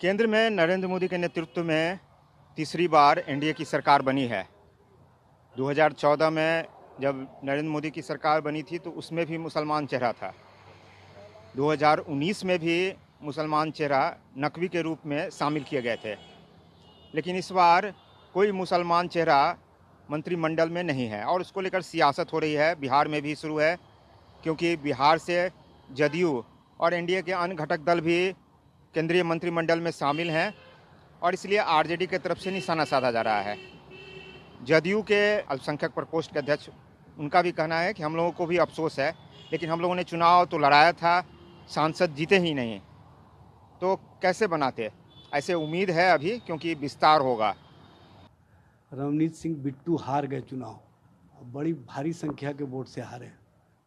केंद्र में नरेंद्र मोदी के नेतृत्व में तीसरी बार एनडीए की सरकार बनी है। 2014 में जब नरेंद्र मोदी की सरकार बनी थी तो उसमें भी मुसलमान चेहरा था। 2019 में भी मुसलमान चेहरा नकवी के रूप में शामिल किए गए थे, लेकिन इस बार कोई मुसलमान चेहरा मंत्रिमंडल में नहीं है और उसको लेकर सियासत हो रही है। बिहार में भी शुरू है, क्योंकि बिहार से जदयू और एनडीए के अन्य घटक दल भी केंद्रीय मंत्रिमंडल में शामिल हैं और इसलिए आरजेडी की तरफ से निशाना साधा जा रहा है। जदयू के अल्पसंख्यक प्रकोष्ठ के अध्यक्ष, उनका भी कहना है कि हम लोगों को भी अफसोस है, लेकिन हम लोगों ने चुनाव तो लड़ाया था, सांसद जीते ही नहीं, तो कैसे बनाते। ऐसे उम्मीद है अभी, क्योंकि विस्तार होगा। रवनीत सिंह बिट्टू हार गए चुनाव, बड़ी भारी संख्या के वोट से हारे,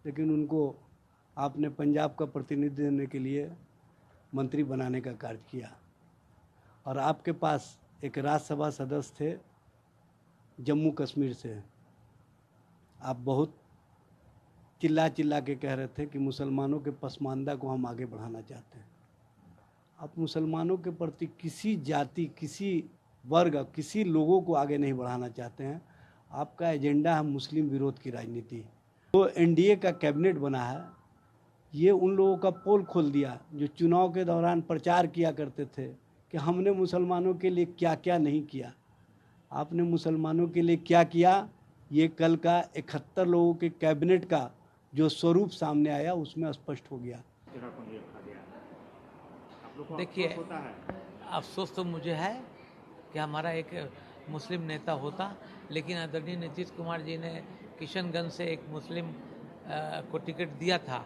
लेकिन उनको आपने पंजाब का प्रतिनिधि देने के लिए मंत्री बनाने का कार्य किया। और आपके पास एक राज्यसभा सदस्य थे जम्मू कश्मीर से, आप बहुत चिल्ला चिल्ला के कह रहे थे कि मुसलमानों के पसमानदा को हम आगे बढ़ाना चाहते हैं। आप मुसलमानों के प्रति किसी जाति, किसी वर्ग, किसी लोगों को आगे नहीं बढ़ाना चाहते हैं। आपका एजेंडा है मुस्लिम विरोध की राजनीति। तो एनडीए का कैबिनेट बना है, ये उन लोगों का पोल खोल दिया जो चुनाव के दौरान प्रचार किया करते थे कि हमने मुसलमानों के लिए क्या क्या नहीं किया। आपने मुसलमानों के लिए क्या किया, ये कल का 71 लोगों के कैबिनेट का जो स्वरूप सामने आया उसमें स्पष्ट हो गया। देखिए, अफसोस तो मुझे है कि हमारा एक मुस्लिम नेता होता, लेकिन आदरणीय नीतीश कुमार जी ने किशनगंज से एक मुस्लिम को टिकट दिया था।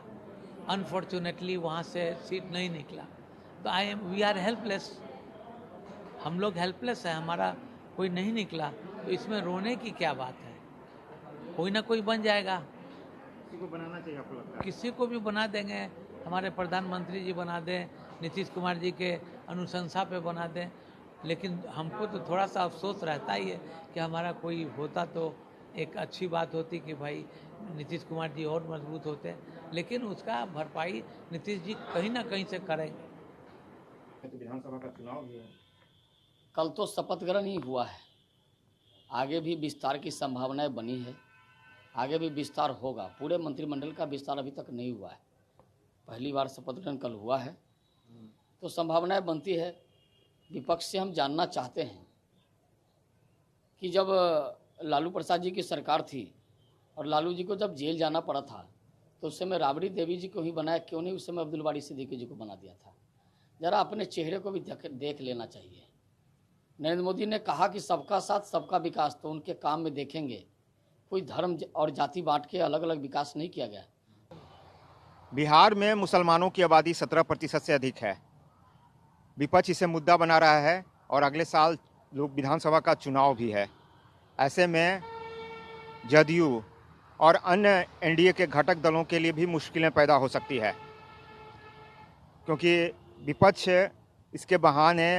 अनफॉर्चुनेटली वहाँ से सीट नहीं निकला, तो वी आर हेल्पलेस। हम लोग हेल्पलेस है, हमारा कोई नहीं निकला, तो इसमें रोने की क्या बात है। कोई ना कोई बन जाएगा, किसी को बनाना चाहिए, आपको लगता है? किसी को भी बना देंगे। हमारे प्रधानमंत्री जी बना दें, नीतीश कुमार जी के अनुशंसा पे बना दें, लेकिन हमको तो थोड़ा सा अफसोस रहता ही है कि हमारा कोई होता तो एक अच्छी बात होती कि भाई नीतीश कुमार जी और मजबूत होते, लेकिन उसका भरपाई नीतीश जी कहीं ना कहीं से करेंगे। विधानसभा का चुनाव भी है, कल तो शपथ ग्रहण ही हुआ है, आगे भी विस्तार की संभावनाएं बनी है, आगे भी विस्तार होगा। पूरे मंत्रिमंडल का विस्तार अभी तक नहीं हुआ है, पहली बार शपथ ग्रहण कल हुआ है, तो संभावनाएं बनती है। विपक्ष से हम जानना चाहते हैं कि जब लालू प्रसाद जी की सरकार थी और लालू जी को जब जेल जाना पड़ा था, तो उस समय राबड़ी देवी जी को ही बनाया, क्यों नहीं उस समय अब्दुल बारी सिद्दीकी जी को बना दिया था। ज़रा अपने चेहरे को भी देख लेना चाहिए। नरेंद्र मोदी ने कहा कि सबका साथ सबका विकास, तो उनके काम में देखेंगे कोई धर्म और जाति बांट के अलग अलग विकास नहीं किया गया। बिहार में मुसलमानों की आबादी 17% से अधिक है। विपक्ष इसे मुद्दा बना रहा है और अगले साल लोक विधानसभा का चुनाव भी है। ऐसे में जदयू और अन्य एनडीए के घटक दलों के लिए भी मुश्किलें पैदा हो सकती है, क्योंकि विपक्ष इसके बहाने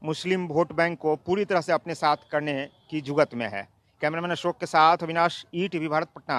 मुस्लिम वोट बैंक को पूरी तरह से अपने साथ करने की जुगत में है। कैमरामैन अशोक के साथ अविनाश, ईटीवी भारत, पटना।